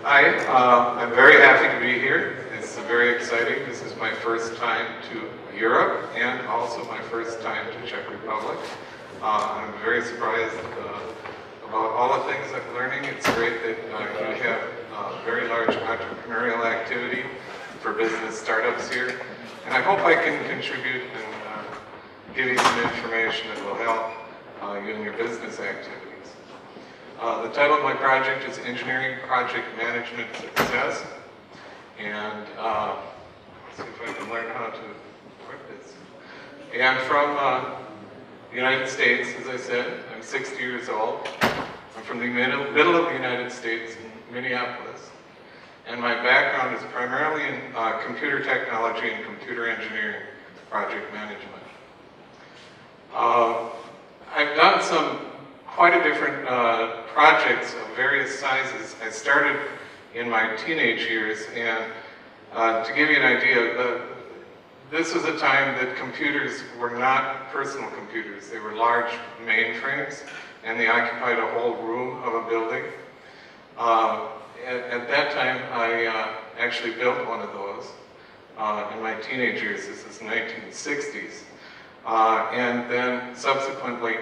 Hi, I'm very happy to be here. It's very exciting. This is my first time to Europe and also my first time to Czech Republic. I'm very surprised about all the things I'm learning. It's great that you have very large entrepreneurial activity for business startups here. And I hope I can contribute and give you some information that will help you in your business activities. The title of my project is Engineering Project Management Success. And let's see if I can learn how to work this. Yeah, I'm from the United States, as I said. I'm 60 years old. I'm from the middle of the United States in Minneapolis. And my background is primarily in computer technology and computer engineering project management. I've done quite a different projects of various sizes. I started in my teenage years, and to give you an idea, this was a time that computers were not personal computers. They were large mainframes, and they occupied a whole room of a building. At that time, I actually built one of those in my teenage years. This is 1960s. And then subsequently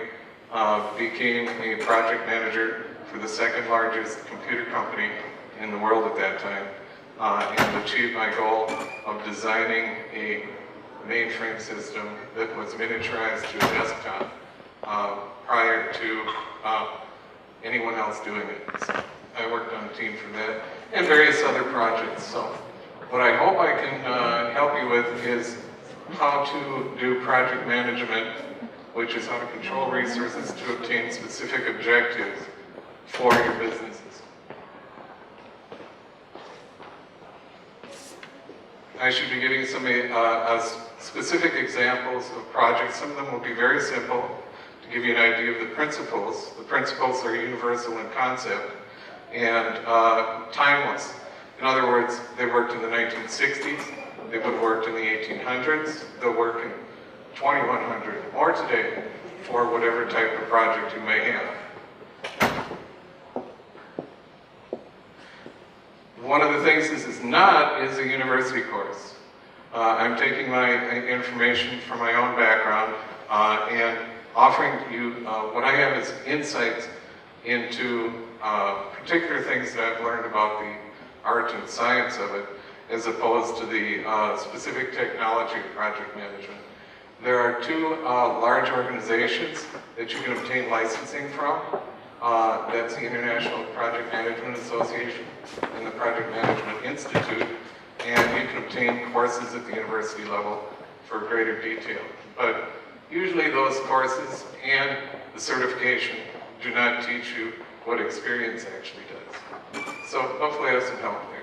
became a project manager for the second largest computer company in the world at that time, and achieved my goal of designing a mainframe system that was miniaturized to a desktop prior to anyone else doing it. So I worked on a team for that and various other projects. So what I hope I can help you with is how to do project management, which is how to control resources to obtain specific objectives for your businesses. I should be giving some specific examples of projects. Some of them will be very simple to give you an idea of the principles. The principles are universal in concept and timeless. In other words, they worked in the 1960s, they would have worked in the 1800s, they'll work in 2100 or today for whatever type of project you may have. One of the things this is not is a university course. I'm taking my information from my own background and offering you what I have as insights into particular things that I've learned about the art and science of it, as opposed to the specific technology of project management. There are two large organizations that you can obtain licensing from. That's the International Project Management Association and the Project Management Institute, and you can obtain courses at the university level for greater detail. But usually those courses and the certification do not teach you what experience actually does. So hopefully I have some help there.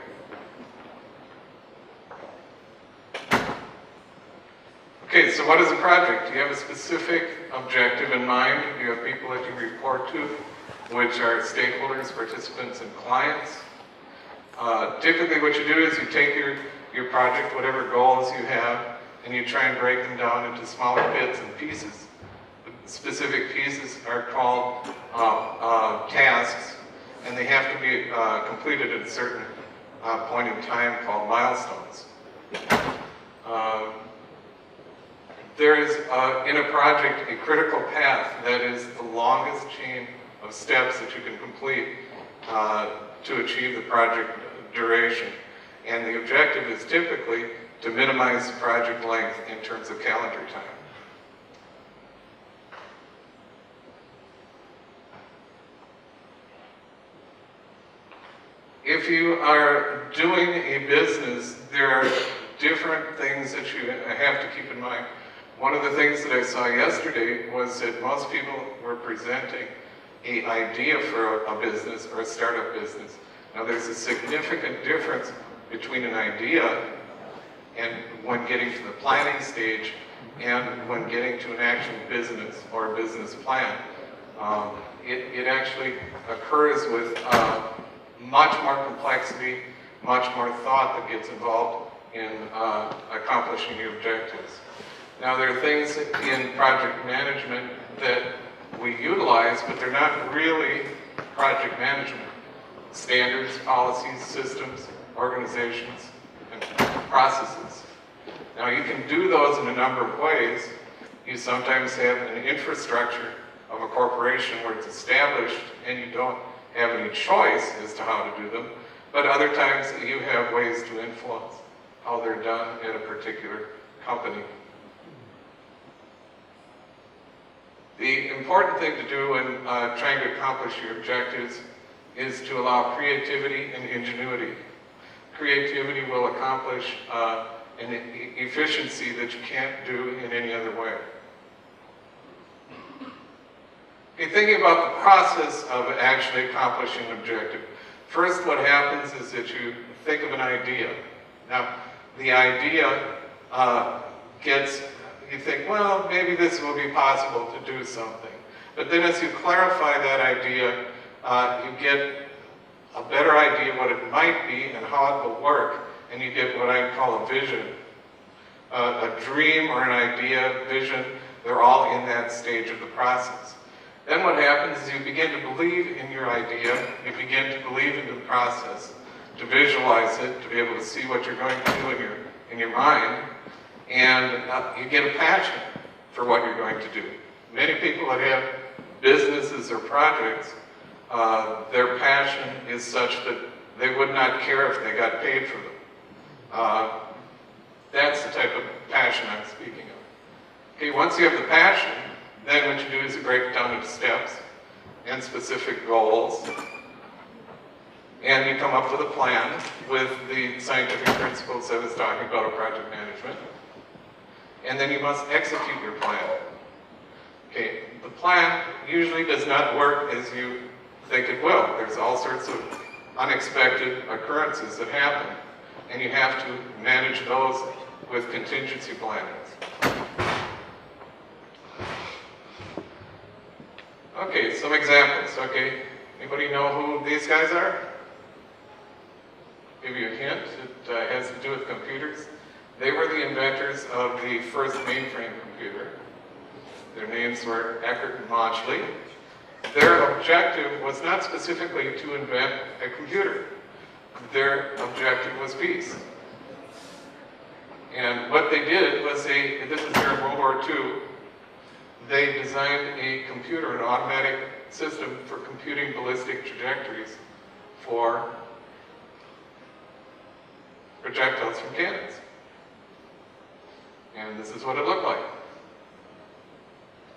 Okay, so what is a project? Do you have a specific objective in mind? Do you have people that you report to, which are stakeholders, participants, and clients? Typically what you do is you take your project, whatever goals you have, and you try and break them down into smaller bits and pieces. The specific pieces are called tasks, and they have to be completed at a certain point in time called milestones. There is, in a project, a critical path that is the longest chain of steps that you can complete to achieve the project duration. And the objective is typically to minimize the project length in terms of calendar time. If you are doing a business, there are different things that you have to keep in mind. One of the things that I saw yesterday was that most people were presenting an idea for a business or a startup business. Now there's a significant difference between an idea and when getting to the planning stage and when getting to an actual business or a business plan. It actually occurs with much more complexity, much more thought that gets involved in accomplishing your objectives. Now there are things in project management that we utilize, but they're not really project management. standards, policies, systems, organizations, and processes. Now you can do those in a number of ways. You sometimes have an infrastructure of a corporation where it's established and you don't have any choice as to how to do them, but other times you have ways to influence how they're done at a particular company. The important thing to do in trying to accomplish your objectives is to allow creativity and ingenuity. Creativity will accomplish an efficiency that you can't do in any other way. Okay, thinking about the process of actually accomplishing an objective. First, what happens is that you think of an idea. Now, the idea you think, well, maybe this will be possible to do something. But then as you clarify that idea, you get a better idea what it might be and how it will work, and you get what I call a vision. A dream or an idea, vision, they're all in that stage of the process. Then what happens is you begin to believe in your idea, you begin to believe in the process, to visualize it, to be able to see what you're going to do in your mind, and you get a passion for what you're going to do. Many people that have businesses or projects, their passion is such that they would not care if they got paid for them. That's the type of passion I'm speaking of. Okay, once you have the passion, then what you do is you break it down into steps and specific goals, and you come up with a plan with the scientific principles I was talking about of project management, and then you must execute your plan. Okay, the plan usually does not work as you think it will. There's all sorts of unexpected occurrences that happen, and you have to manage those with contingency plannings. Okay, some examples. Okay, anybody know who these guys are? Give you a hint. It has to do with computers. They were the inventors of the first mainframe computer. Their names were Eckert and Mauchly. Their objective was not specifically to invent a computer. Their objective was peace. And what they did was this was during World War II, they designed a computer, an automatic system for computing ballistic trajectories for projectiles from cannons. And this is what it looked like.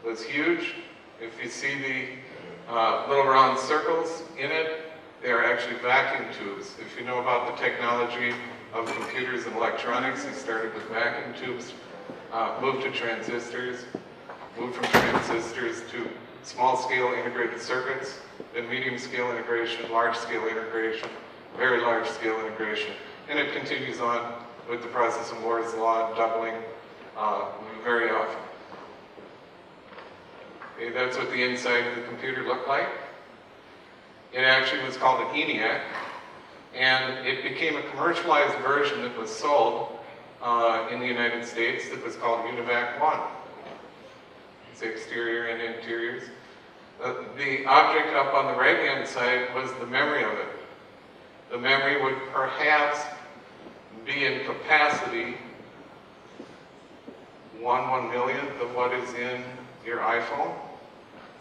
It was huge. If you see the little round circles in it, they are actually vacuum tubes. If you know about the technology of computers and electronics, they started with vacuum tubes, moved to transistors, moved from transistors to small-scale integrated circuits, then medium-scale integration, large-scale integration, very large-scale integration, and it continues on with the process of Moore's law, doubling very often. Okay, that's what the inside of the computer looked like. It actually was called an ENIAC, and it became a commercialized version that was sold in the United States that was called UNIVAC 1. It's exterior and interiors. The object up on the right-hand side was the memory of it. The memory would perhaps be in capacity 1/1,000,000th of what is in your iPhone.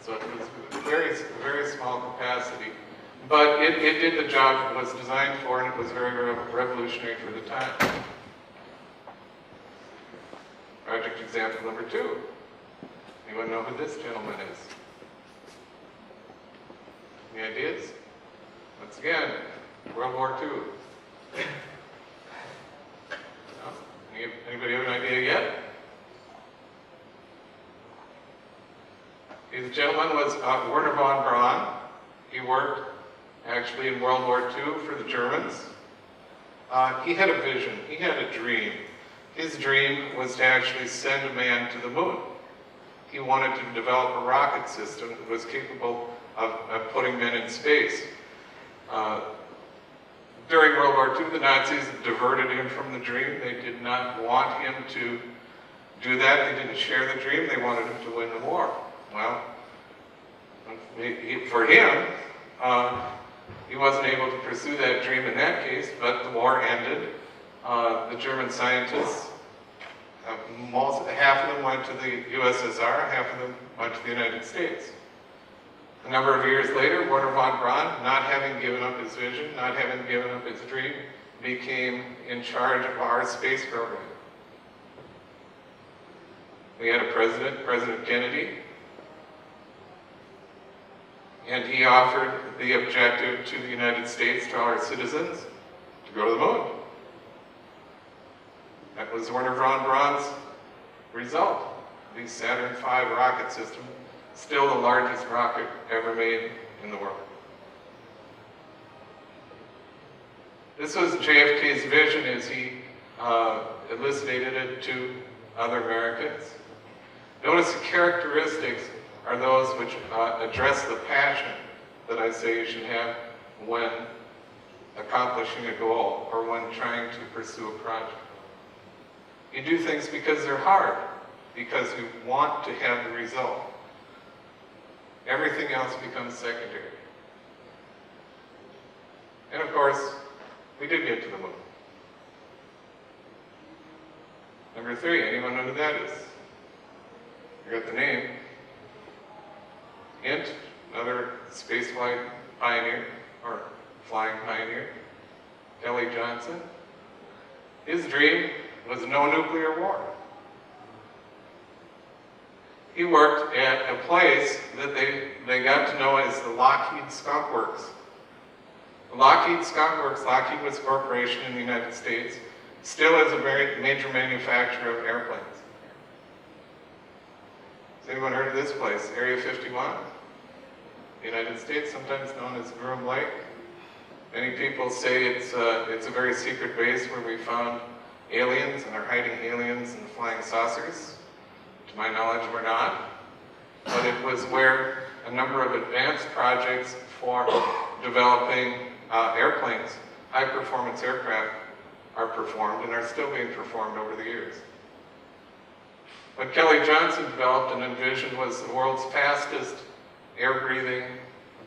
So it was very, very small capacity. But it did the job it was designed for, and it was very, very revolutionary for the time. Project example number 2. Anyone know who this gentleman is? Any ideas? Once again, World War II. No? Anybody have an idea yet? The gentleman was Wernher von Braun. He worked actually in World War II for the Germans. He had a vision, he had a dream. His dream was to actually send a man to the moon. He wanted to develop a rocket system that was capable of putting men in space. During World War II, the Nazis diverted him from the dream. They did not want him to do that. They didn't share the dream. They wanted him to win the war. Well, for him, He wasn't able to pursue that dream in that case, but the war ended. The German scientists, half of them went to the USSR, half of them went to the United States. A number of years later, Wernher von Braun, not having given up his vision, not having given up his dream, became in charge of our space program. We had a president, President Kennedy, and he offered the objective to the United States, to our citizens, to go to the moon. That was Wernher von Braun's result. The Saturn V rocket system, still the largest rocket ever made in the world. This was JFK's vision as he elucidated it to other Americans. Notice the characteristics are those which address the passion that I say you should have when accomplishing a goal or when trying to pursue a project. You do things because they're hard, because you want to have the result. Everything else becomes secondary. And of course, we did get to the moon. Number 3, anyone know who that is? You got the name. Hint, another spaceflight pioneer, or flying pioneer, Kelly Johnson. His dream was no nuclear war. He worked at a place that they got to know as the Lockheed Skunk Works. The Lockheed Skunk Works, Lockheed was a corporation in the United States, still is a very major manufacturer of airplanes. Has anyone heard of this place, Area 51? The United States, sometimes known as Groom Lake. Many people say it's a very secret base where we found aliens and are hiding aliens and flying saucers. To my knowledge, we're not. But it was where a number of advanced projects for developing airplanes, high-performance aircraft, are performed and are still being performed over the years. What Kelly Johnson developed and envisioned was the world's fastest air-breathing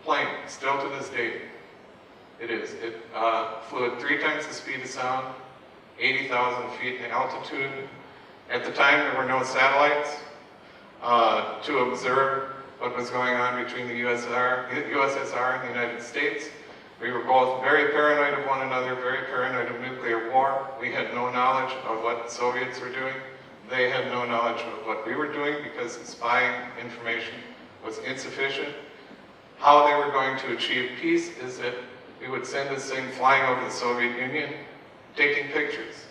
plane, still to this day. It is. It flew at 3 times the speed of sound, 80,000 feet in altitude. At the time, there were no satellites to observe what was going on between the USSR and the United States. We were both very paranoid of one another, very paranoid of nuclear war. We had no knowledge of what the Soviets were doing. They had no knowledge of what we were doing because the spying information was insufficient. How they were going to achieve peace is that we would send this thing flying over the Soviet Union, taking pictures.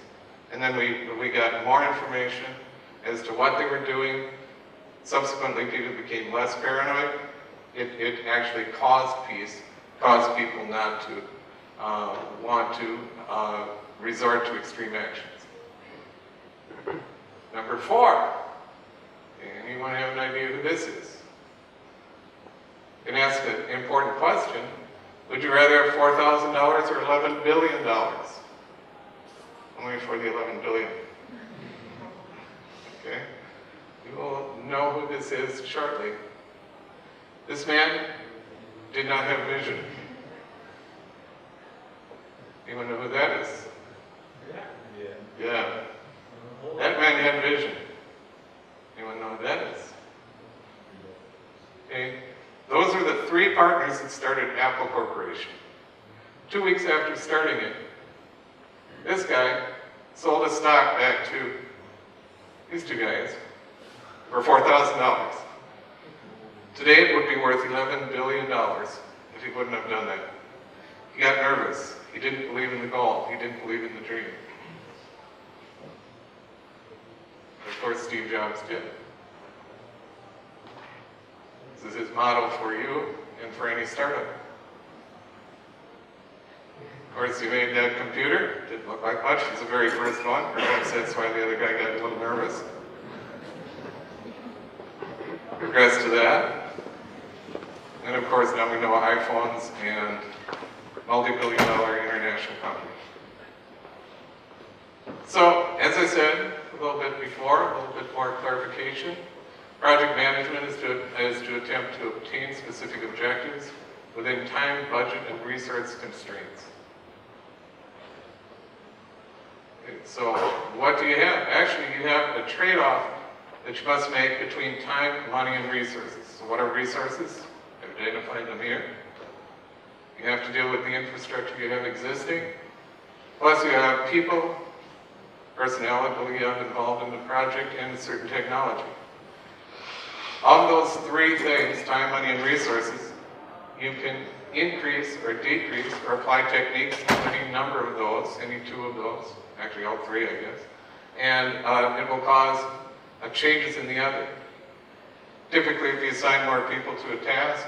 And then we got more information as to what they were doing. Subsequently, people became less paranoid. It actually caused peace, caused people not to want to resort to extreme actions. Number 4, anyone have an idea who this is? You can ask an important question. Would you rather have $4,000 or $11 billion? Only for the 11 billion. Okay? You will know who this is shortly. This man did not have vision. Anyone know who that is? Yeah. That man had vision. Anyone know who that is? Okay? Those are the 3 partners that started Apple Corporation. 2 weeks after starting it, this guy sold his stock back to these 2 guys for $4,000. Today it would be worth $11 billion if he wouldn't have done that. He got nervous. He didn't believe in the goal. He didn't believe in the dream. Of course, Steve Jobs did. This is his motto for you and for any startup. Of course, he made that computer. Didn't look like much. It was the very first one. Perhaps that's why the other guy got a little nervous. Progressed to that. And of course, now we know iPhones and multi-billion-dollar international companies. So, as I said a little bit before, a little bit more clarification. Project management is to attempt to obtain specific objectives, within time, budget, and resource constraints. Okay, so what do you have? Actually, you have a trade-off that you must make between time, money, and resources. So what are resources? I've identified them here. You have to deal with the infrastructure you have existing. Plus you have people, personnel that will have involved in the project, and certain technology. Of those three things, time, money, and resources, you can increase or decrease or apply techniques to any number of those, any two of those, actually all three, I guess, and it will cause changes in the other. Typically, if you assign more people to a task,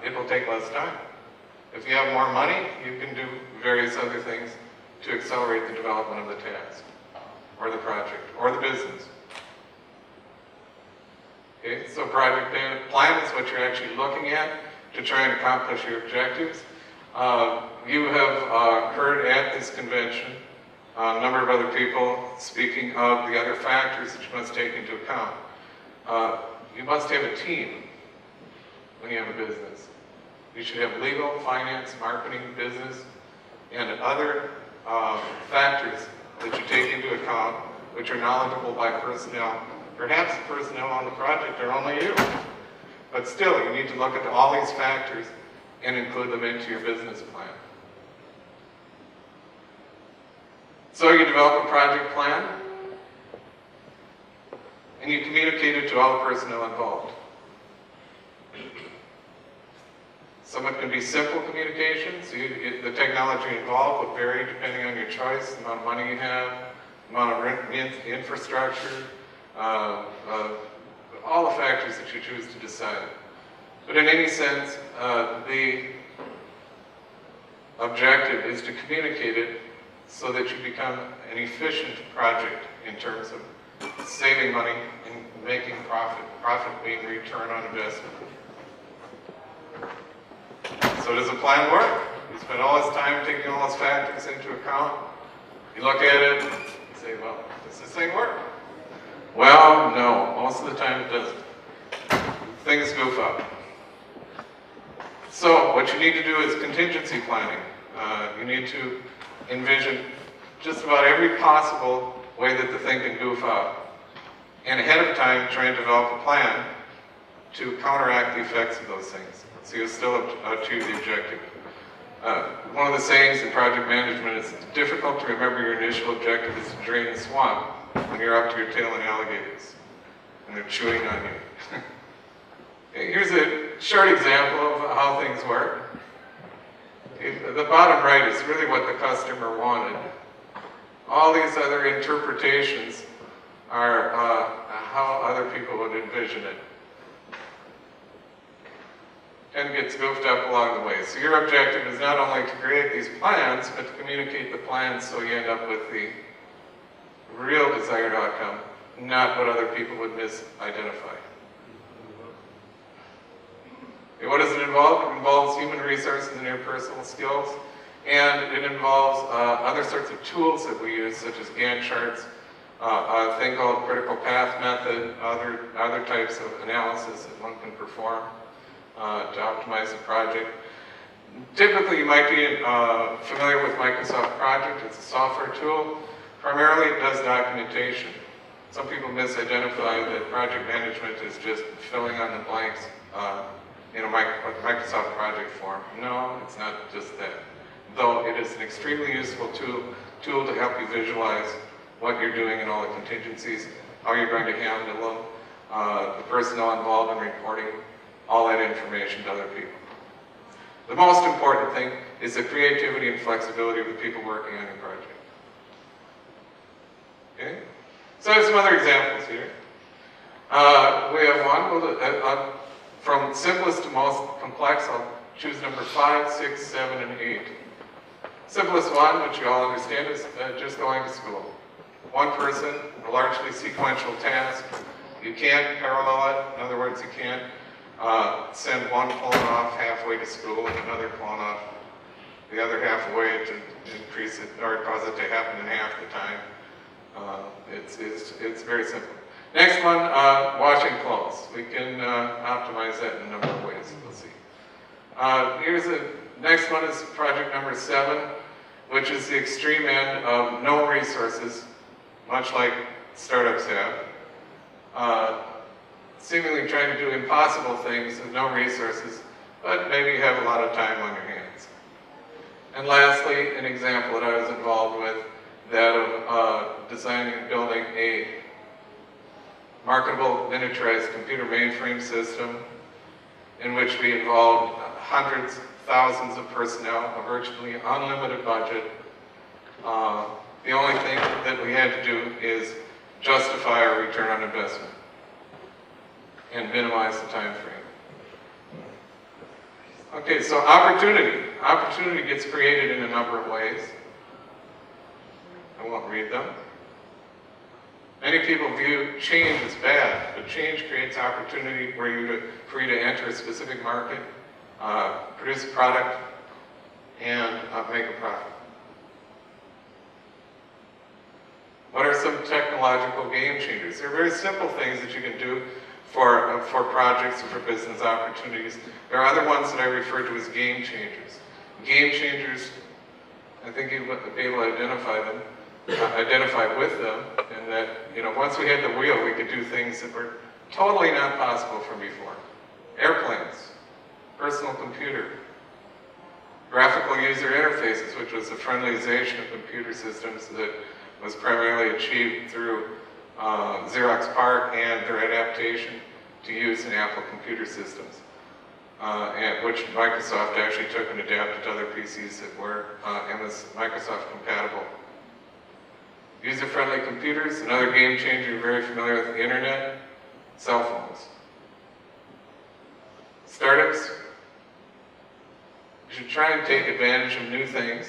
it will take less time. If you have more money, you can do various other things to accelerate the development of the task, or the project, or the business. Okay, so project plan is what you're actually looking at to try and accomplish your objectives. You have heard at this convention a number of other people speaking of the other factors that you must take into account. You must have a team when you have a business. You should have legal, finance, marketing, business, and other factors that you take into account, which are knowledgeable by personnel. Perhaps the personnel on the project are only you. But still, you need to look at all these factors and include them into your business plan. So you develop a project plan, and you communicate it to all the personnel involved. Some of it can be simple communications. The technology involved will vary depending on your choice, the amount of money you have, the amount of infrastructure, all the factors that you choose to decide. But in any sense, the objective is to communicate it so that you become an efficient project in terms of saving money and making profit, profit being return on investment. So does a plan work? You spend all this time taking all those factors into account. You look at it, and you say, well, does this thing work? Well, no, most of the time it doesn't. Things goof up. So what you need to do is contingency planning. You need to envision just about every possible way that the thing can goof up. And ahead of time, try and develop a plan to counteract the effects of those things, so you'll still achieve the objective. One of the sayings in project management is it's difficult to remember your initial objective is to drain the swamp when you're up to your tail in alligators and they're chewing on you. Here's a short example of how things work. The bottom right is really what the customer wanted. All these other interpretations are how other people would envision it. And gets goofed up along the way. So your objective is not only to create these plans, but to communicate the plans so you end up with the real desired outcome, not what other people would misidentify. Okay, what does it involve? It involves human resources and interpersonal skills, and it involves other sorts of tools that we use, such as Gantt charts, a thing called critical path method, other types of analysis that one can perform to optimize the project. Typically, you might be familiar with Microsoft Project. It's a software tool. Primarily, it does documentation. Some people misidentify that project management is just filling on the blanks in a Microsoft Project form. No, it's not just that. Though it is an extremely useful tool to help you visualize what you're doing and all the contingencies, how you're going to handle them, the personnel involved in reporting all that information to other people. The most important thing is the creativity and flexibility of the people working on your project. Okay? So I have some other examples here. We have one, from simplest to most complex, I'll choose number 5, 6, 7, and 8. Simplest one, which you all understand, is just going to school. One person, a largely sequential task. You can't parallel it. In other words, you can't send one clone off halfway to school and another clone off the other halfway to increase it or cause it to happen in half the time. It's very simple. Next one, washing clothes. We can optimize that in a number of ways. We'll see. Here's the next one is project number 7, which is the extreme end of no resources, much like startups have. Seemingly trying to do impossible things with no resources, but maybe you have a lot of time on your hands. And lastly, an example that I was involved with, that of designing and building a marketable miniaturized computer mainframe system in which we involved hundreds, thousands of personnel, a virtually unlimited budget. The only thing that we had to do is justify our return on investment and minimize the time frame. Okay, so opportunity. Opportunity gets created in a number of ways. I won't read them. Many people view change as bad, but change creates opportunity for you to enter a specific market, produce a product, and make a profit. What are some technological game changers? They're very simple things that you can do for projects and for business opportunities. There are other ones that I refer to as game changers. Game changers, I think you'll be able to identify with them, and that, once we had the wheel, we could do things that were totally not possible from before. Airplanes, personal computer, graphical user interfaces, which was the friendlyization of computer systems that was primarily achieved through Xerox PARC and their adaptation to use in Apple computer systems, which Microsoft actually took and adapted to other PCs that were Microsoft compatible. User-friendly computers, another game changer. You're very familiar with the internet, cell phones. Startups, you should try and take advantage of new things.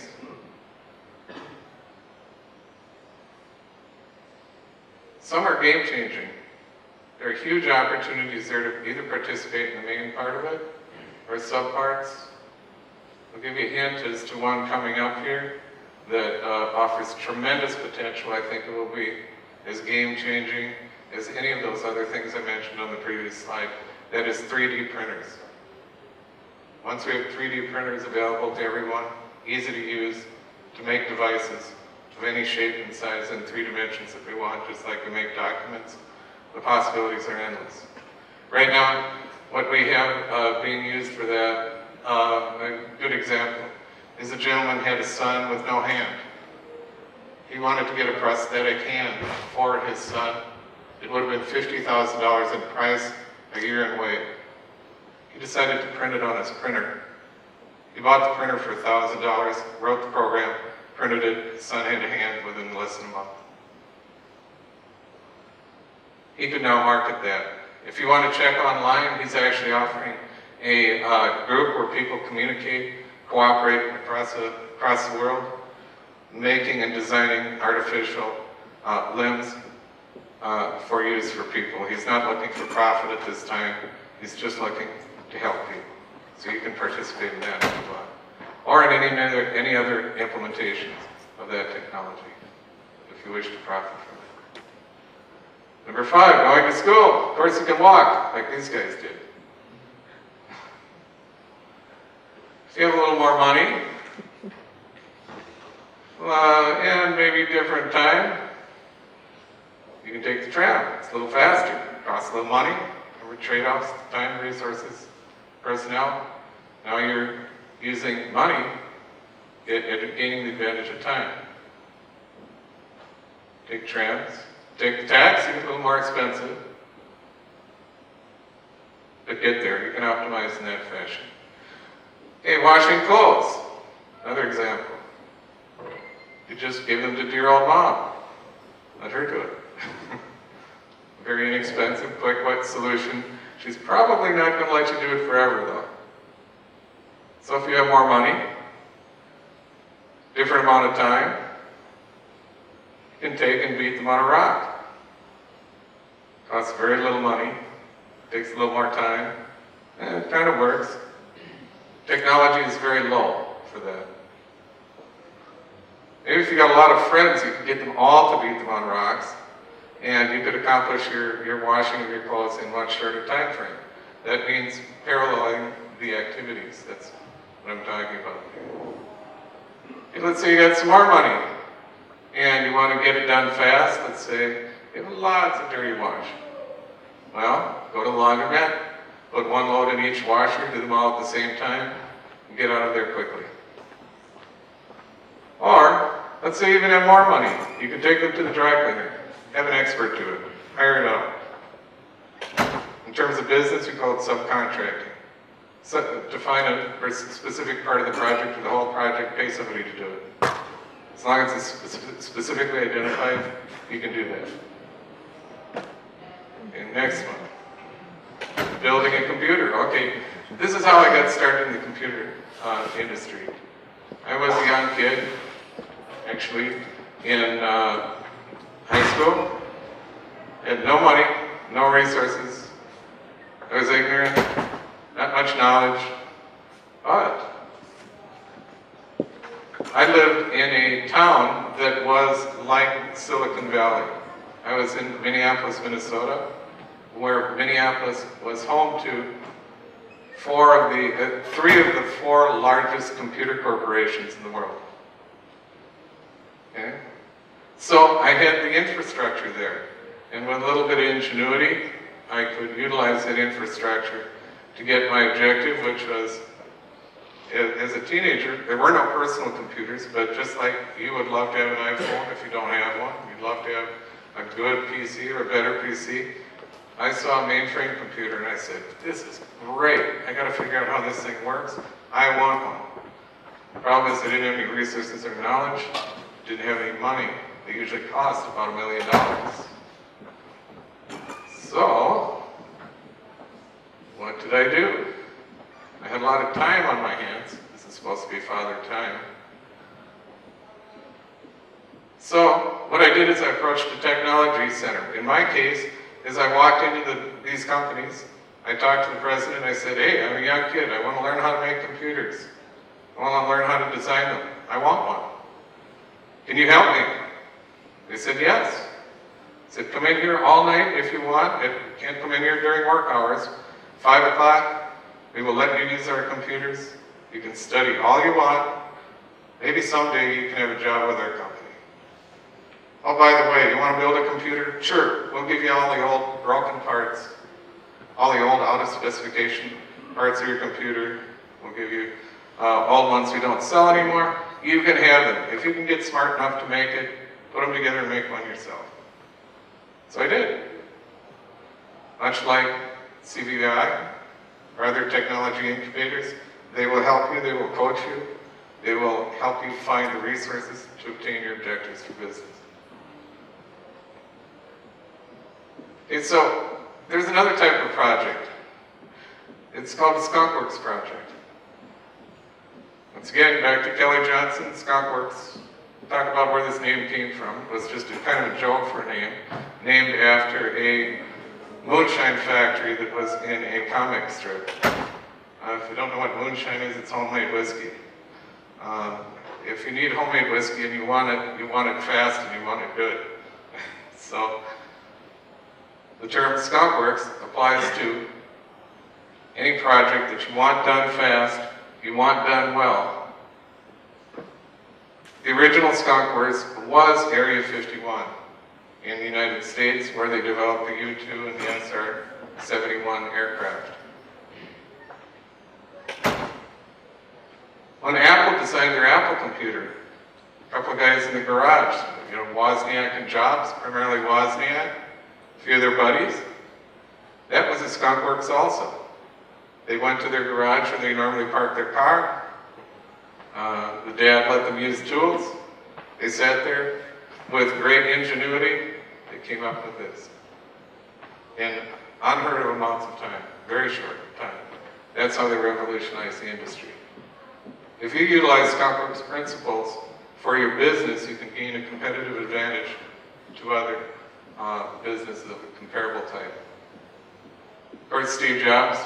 Some are game-changing. There are huge opportunities there to either participate in the main part of it or subparts. I'll give you a hint as to one coming up here that offers tremendous potential. I think it will be as game-changing as any of those other things I mentioned on the previous slide. That is 3D printers. Once we have 3D printers available to everyone, easy to use, to make devices of any shape and size in 3 dimensions if we want, just like we make documents, the possibilities are endless. Right now, what we have being used for that, a good example, is a gentleman had a son with no hand. He wanted to get a prosthetic hand for his son. It would have been $50,000 in price, a year and weight. He decided to print it on his printer. He bought the printer for $1,000, wrote the program, printed it, his son had a hand within less than a month. He could now market that. If you want to check online, he's actually offering a group where people communicate, cooperate across the world, making and designing artificial limbs for use for people. He's not looking for profit at this time. He's just looking to help people. So you can participate in that if you want. Or in any other implementations of that technology, if you wish to profit from it. Number 5, going to school. Of course you can walk, like these guys did. If you have a little more money, and maybe different time, you can take the tram. It's a little faster, costs a little money, over trade-offs, time, resources, personnel. Now you're using money, gaining the advantage of time. Take trams, take the taxi, a little more expensive, but get there. You can optimize in that fashion. Okay, washing clothes, another example. You just give them to dear old mom. Let her do it. Very inexpensive, quick, wet solution. She's probably not going to let you do it forever, though. So if you have more money, different amount of time, you can take and beat them on a rock. Costs very little money, takes a little more time, and it kind of works. Technology is very low for that. Maybe if you got a lot of friends, you could get them all to beat them on rocks, and you could accomplish your washing of your clothes in a much shorter time frame. That means paralleling the activities. That's what I'm talking about. And let's say you got some more money and you want to get it done fast. Let's say you have lots of dirty wash. Well, go to the laundromat, put one load in each washer, do them all at the same time, and get out of there quickly. Or, let's say you even have more money. You can take them to the dry cleaner, have an expert do it, hire it out. In terms of business, we call it subcontracting. So, define a specific part of the project or the whole project, pay somebody to do it. As long as it's specifically identified, you can do that. Okay, next one. Building a computer. Okay, this is how I got started in the computer industry. I was a young kid, actually, in high school. Had no money, no resources. I was ignorant, not much knowledge, but I lived in a town that was like Silicon Valley. I was in Minneapolis, Minnesota, where Minneapolis was home to three of the four largest computer corporations in the world. Okay? So I had the infrastructure there, and with a little bit of ingenuity, I could utilize that infrastructure to get my objective, which was, as a teenager, there were no personal computers, but just like you would love to have an iPhone if you don't have one, you'd love to have a good PC or a better PC. I saw a mainframe computer and I said, this is great. I got to figure out how this thing works. I want one. The problem is I didn't have any resources or knowledge, didn't have any money. They usually cost about $1 million. So, what did I do? I had a lot of time on my hands. This is supposed to be father time. So, what I did is I approached the technology center. In my case, as I walked into these companies, I talked to the president. I said, hey, I'm a young kid. I want to learn how to make computers. I want to learn how to design them. I want one. Can you help me? They said, yes. I said, come in here all night if you want. You can't come in here during work hours. 5 o'clock, we will let you use our computers. You can study all you want. Maybe someday you can have a job with our company. Oh, by the way, you want to build a computer? Sure, we'll give you all the old broken parts, all the old out-of-specification parts of your computer. We'll give you old ones we don't sell anymore. You can have them. If you can get smart enough to make it, put them together and make one yourself. So I did. Much like CVI or other technology incubators, they will help you, they will coach you, they will help you find the resources to obtain your objectives for business. And so, there's another type of project. It's called the Skunkworks Project. Once again, back to Kelly Johnson, Skunkworks. Talk about where this name came from. It was just a kind of a joke for a name, named after a moonshine factory that was in a comic strip. If you don't know what moonshine is, it's homemade whiskey. If you need homemade whiskey and you want it fast and you want it good. So, the term Skunkworks applies to any project that you want done fast, you want done well. The original Skunkworks was Area 51 in the United States, where they developed the U-2 and the SR-71 aircraft. When Apple designed their Apple computer, a couple of guys in the garage, Wozniak and Jobs, primarily Wozniak, a few of their buddies, that was a Skunkworks also. They went to their garage where they normally park their car. The dad let them use tools. They sat there with great ingenuity. They came up with this. In unheard of amounts of time, very short time. That's how they revolutionized the industry. If you utilize Skunkworks principles for your business, you can gain a competitive advantage to other businesses of a comparable type. Of course, Steve Jobs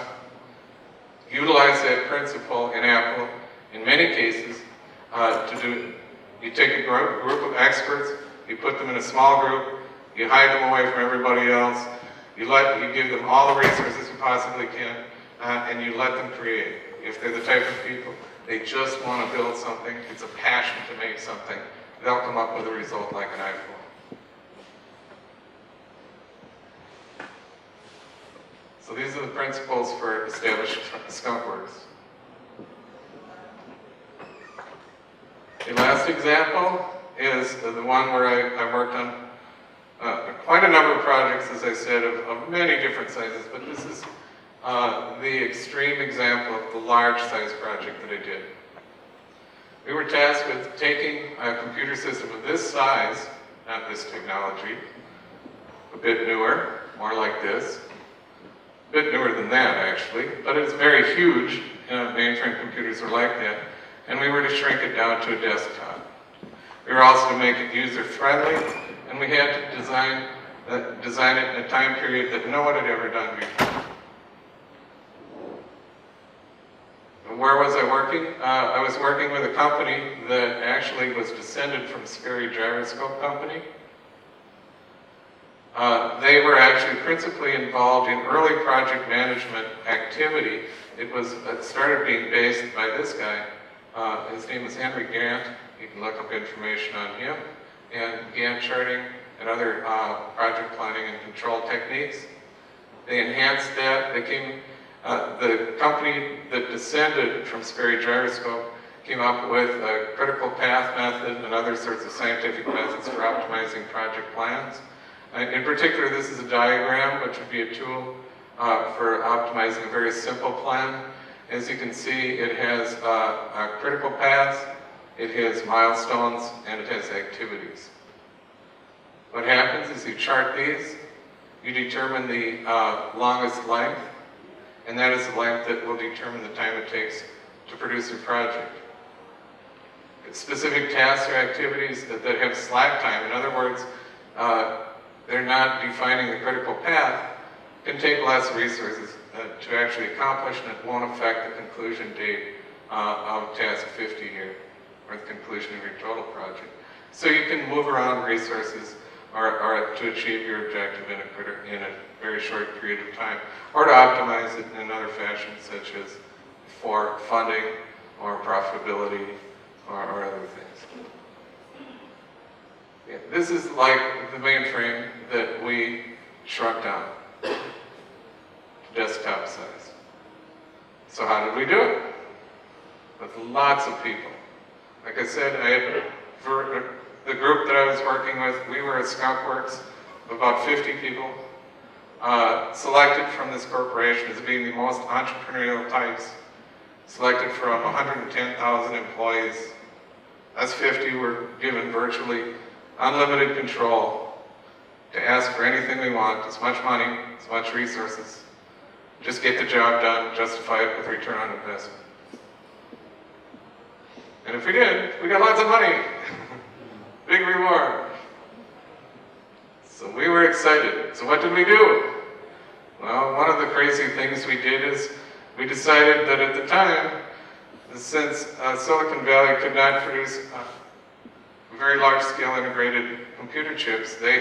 utilized that principle in Apple in many cases to do. You take a group of experts, you put them in a small group, you hide them away from everybody else, you give them all the resources you possibly can, and you let them create. If they're the type of people, they just want to build something, it's a passion to make something, they'll come up with a result like an iPhone. So these are the principles for establishing skunkworks. The last example is the one where I worked on quite a number of projects, as I said, of many different sizes, but this is the extreme example of the large size project that I did. We were tasked with taking a computer system of this size, not this technology, a bit newer, more like this, a bit newer than that actually, but it's very huge. Mainframe computers are like that, and we were to shrink it down to a desktop. We were also to make it user-friendly, and we had to design it in a time period that no one had ever done before. And where was I working? I was working with a company that actually was descended from Sperry Gyroscope Company. They were actually principally involved in early project management activity. It started being based by this guy. His name is Henry Gantt. You can look up information on him. And Gantt charting and other project planning and control techniques. They enhanced that. The company that descended from Sperry Gyroscope came up with a critical path method and other sorts of scientific methods for optimizing project plans. In particular, this is a diagram, which would be a tool for optimizing a very simple plan. As you can see, it has critical paths, it has milestones, and it has activities. What happens is you chart these, you determine the longest length, and that is the length that will determine the time it takes to produce a project. Specific tasks or activities that have slack time, in other words, they're not defining the critical path, can take less resources to actually accomplish, and it won't affect the conclusion date of task 50 here, or the conclusion of your total project. So you can move around resources or to achieve your objective in a very short period of time, or to optimize it in another fashion, such as for funding or profitability or other things. Yeah, this is like the mainframe that we shrunk down to desktop size. So how did we do it? With lots of people. Like I said, the group that I was working with, we were a skunkworks of about 50 people, selected from this corporation as being the most entrepreneurial types, selected from 110,000 employees. Us 50 were given virtually unlimited control to ask for anything we want, as much money, as much resources. Just get the job done, justify it with return on investment. And if we did, we got lots of money. Big reward. So we were excited. So what did we do? Well, one of the crazy things we did is we decided that at the time, since Silicon Valley could not produce very large-scale integrated computer chips, they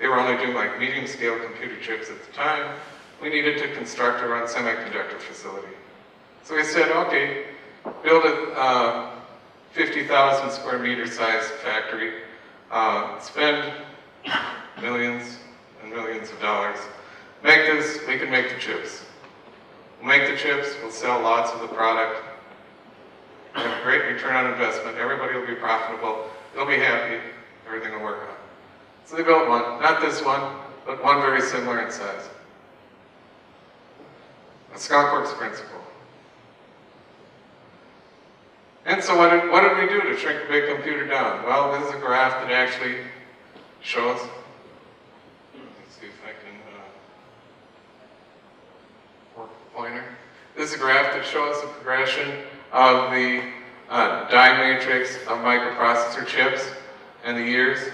were only doing like medium-scale computer chips at the time. We needed to construct our own semiconductor facility. So we said, okay, build a 50,000 square meter size factory, spend millions and millions of dollars. Make this, we can make the chips. We'll make the chips, we'll sell lots of the product, have great return on investment, everybody will be profitable, they'll be happy, everything will work out. So they built one, not this one, but one very similar in size. A skunkworks principle. And so what did we do to shrink a big computer down? Well, this is a graph that actually shows, let's see if I can work the pointer. This is a graph that shows the progression of the die matrix of microprocessor chips and the years.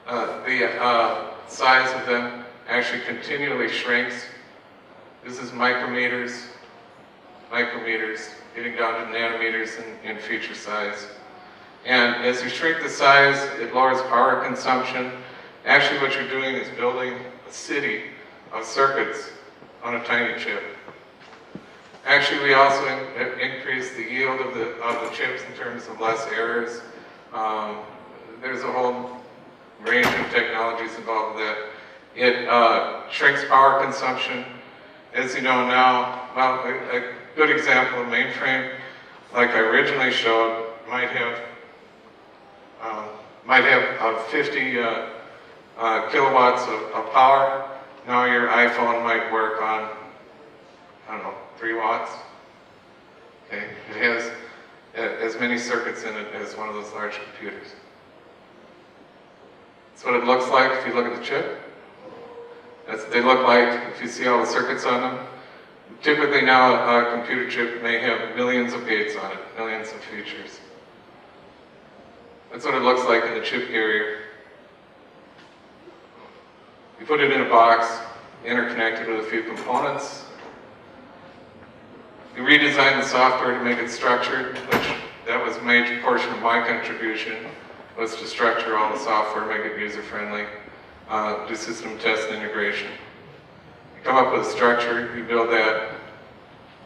The size of them actually continually shrinks. This is micrometers, getting down to nanometers in feature size. And as you shrink the size, it lowers power consumption. Actually, what you're doing is building a city of circuits on a tiny chip. Actually, we also increased the yield of the chips in terms of less errors. There's a whole range of technologies involved with that. It shrinks power consumption. As you know now, well, a good example of mainframe, like I originally showed, might have 50 kilowatts of power. Now your iPhone might work on, I don't know, 3 watts. Okay, it has as many circuits in it as one of those large computers. That's what it looks like if you look at the chip. That's what they look like if you see all the circuits on them. Typically now a computer chip may have millions of gates on it, millions of features. That's what it looks like in the chip carrier. You put it in a box, interconnected with a few components. You redesign the software to make it structured, which that was a major portion of my contribution, was to structure all the software, make it user-friendly, do system test and integration. You come up with a structure, you build that.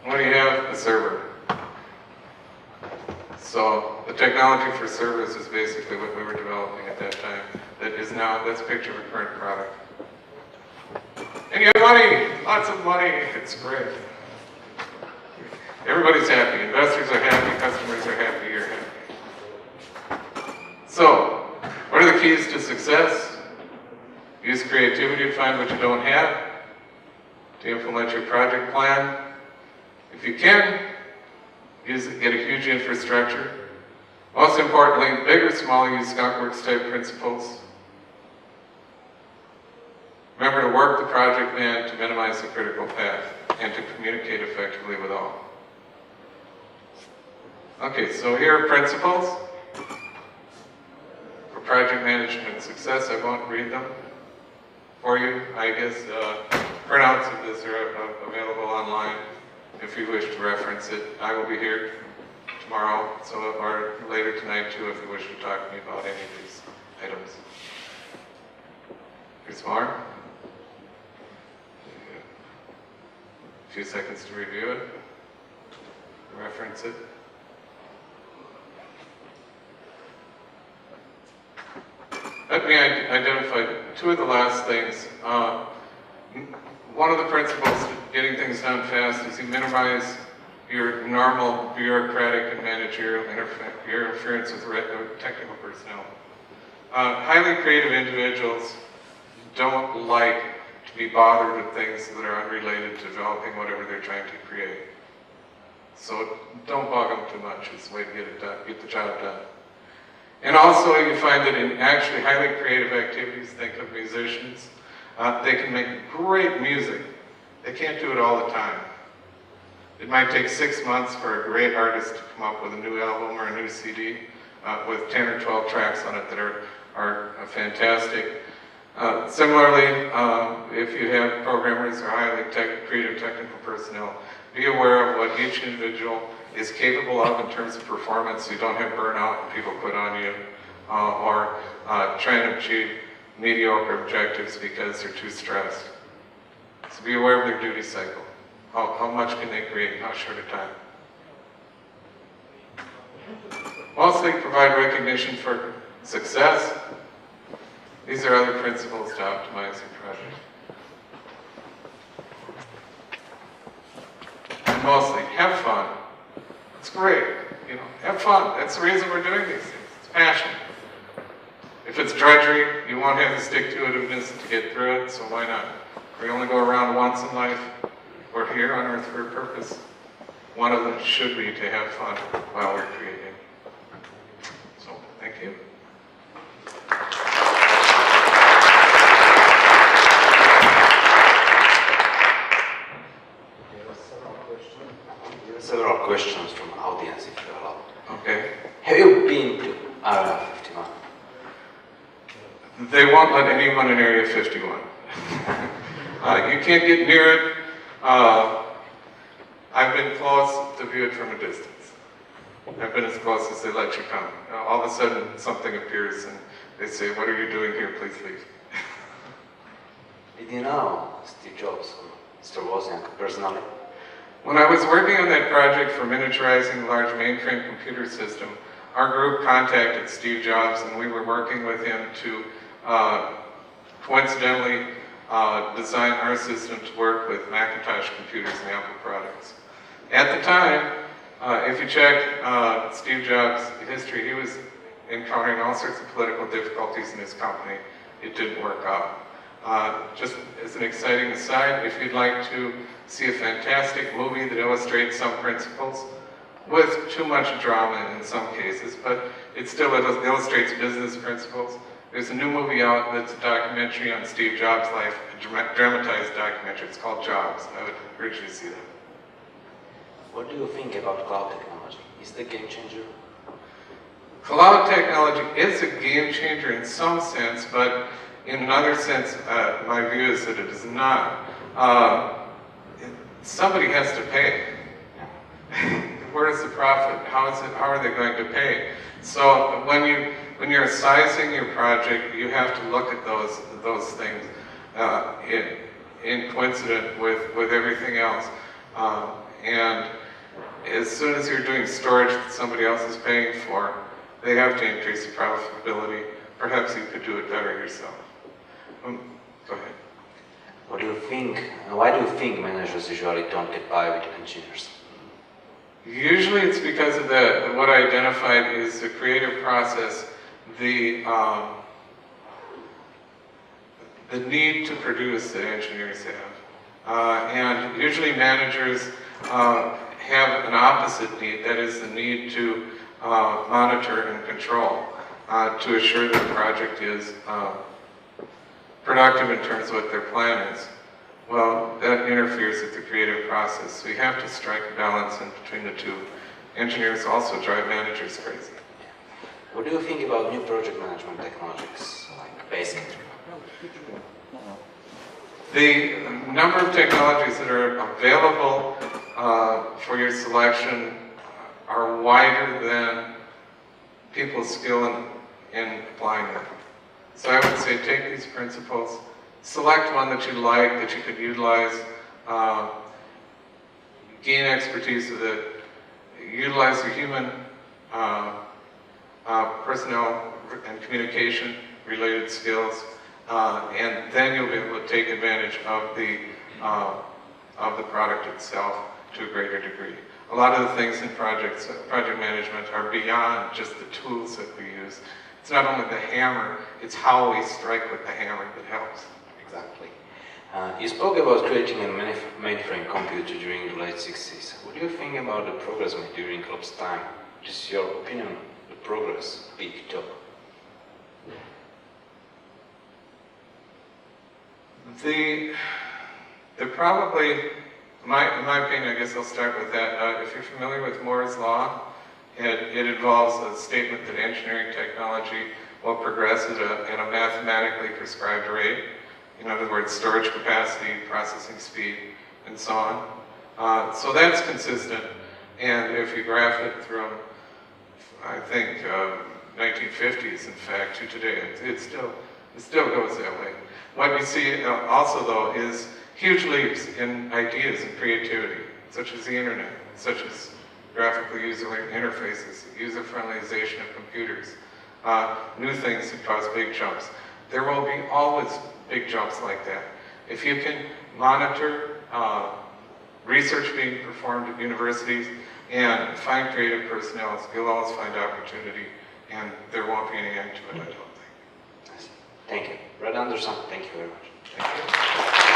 What do you have? A server. So the technology for servers is basically what we were developing at that time. That is now, that's a picture of a current product. And you have money, lots of money, it's great. Everybody's happy, investors are happy, customers are happy, you're happy. So, what are the keys to success? Use creativity to find what you don't have, to implement your project plan. If you can, use it, get a huge infrastructure. Most importantly, big or small, use skunkworks type principles. Remember to work the project man to minimize the critical path and to communicate effectively with all. Okay, so here are principles for project management success. I won't read them for you. I guess printouts of this are available online if you wish to reference it. I will be here tomorrow, or later tonight too, if you wish to talk to me about any of these items. Here's more. A few seconds to review it, reference it. Let me identify two of the last things. One of the principles to getting things done fast is you minimize your normal bureaucratic and managerial interference with technical personnel. Highly creative individuals don't like to be bothered with things that are unrelated to developing whatever they're trying to create. So don't bog them too much. It's the way to get it done, get the job done. And also you find that in actually highly creative activities, think of musicians, they can make great music. They can't do it all the time. It might take 6 months for a great artist to come up with a new album or a new CD with 10 or 12 tracks on it that are fantastic. Similarly, if you have programmers or highly creative technical personnel, be aware of what each individual is capable of in terms of performance, so you don't have burnout and people quit on you, or trying to achieve mediocre objectives because they're too stressed. So be aware of their duty cycle. How much can they create in how short a time? Mostly provide recognition for success. These are other principles to optimize your project. And mostly, have fun. It's great, have fun. That's the reason we're doing these things. It's passion. If it's drudgery, you won't have the stick-to-itiveness to get through it, so why not? We only go around once in life. We're here on Earth for a purpose. One of them should be to have fun while we're creating. So, thank you. Several questions from audience, if you allow. Okay. Have you been to Area 51? They won't let anyone in Area 51. You can't get near it. I've been close to view it from a distance. I've been as close as they let you come. All of a sudden, something appears and they say, "What are you doing here? Please leave." Did you know Steve Jobs or Mr. Wozniak personally? When I was working on that project for miniaturizing the large mainframe computer system, our group contacted Steve Jobs, and we were working with him to coincidentally design our system to work with Macintosh computers and Apple products. At the time, if you check Steve Jobs' history, he was encountering all sorts of political difficulties in his company. It didn't work out. Just as an exciting aside, if you'd like to see a fantastic movie that illustrates some principles, with too much drama in some cases, but it still illustrates business principles. There's a new movie out that's a documentary on Steve Jobs' life, a dramatized documentary. It's called Jobs. I would urge you to see that. What do you think about cloud technology? Is it a game changer? Cloud technology is a game changer in some sense, but in another sense, my view is that it is not. Somebody has to pay. Where is the profit? How are they going to pay? So when you're sizing your project, you have to look at those things in coincidence with everything else. And as soon as you're doing storage that somebody else is paying for, they have to increase the profitability. Perhaps you could do it better yourself. Go ahead. What do you think? Why do you think managers usually don't get by with engineers? Usually it's because of what I identified is the creative process, the need to produce that engineers have. And usually managers have an opposite need, that is the need to monitor and control to assure that the project is productive in terms of what their plan is. Well, that interferes with the creative process. So you have to strike a balance in between the two. Engineers also drive managers crazy. What do you think about new project management technologies like Basecamp? The number of technologies that are available for your selection are wider than people's skill in applying them. So I would say take these principles, select one that you like, that you could utilize, gain expertise with it, utilize your human personnel and communication related skills, and then you'll be able to take advantage of the product itself to a greater degree. A lot of the things in project management are beyond just the tools that we use. It's not only the hammer, it's how we strike with the hammer that helps. Exactly. You spoke about creating a mainframe computer during the late 60s. What do you think about the progress made during Klopp's time? What is your opinion on the progress peaked up? In my opinion, I guess I'll start with that. If you're familiar with Moore's Law, it involves a statement that engineering technology will progress at a mathematically prescribed rate. In other words, storage capacity, processing speed, and so on. So that's consistent. And if you graph it from, I think, 1950s, in fact, to today, it still goes that way. What we see also, though, is huge leaps in ideas and creativity, such as the internet, such as graphical user interfaces, user-friendlyization of computers, new things that cause big jumps. There will be always big jumps like that. If you can monitor research being performed at universities and find creative personnel, you'll always find opportunity, and there won't be any end to it, I don't think. Thank you. Brad Anderson, thank you very much. Thank you.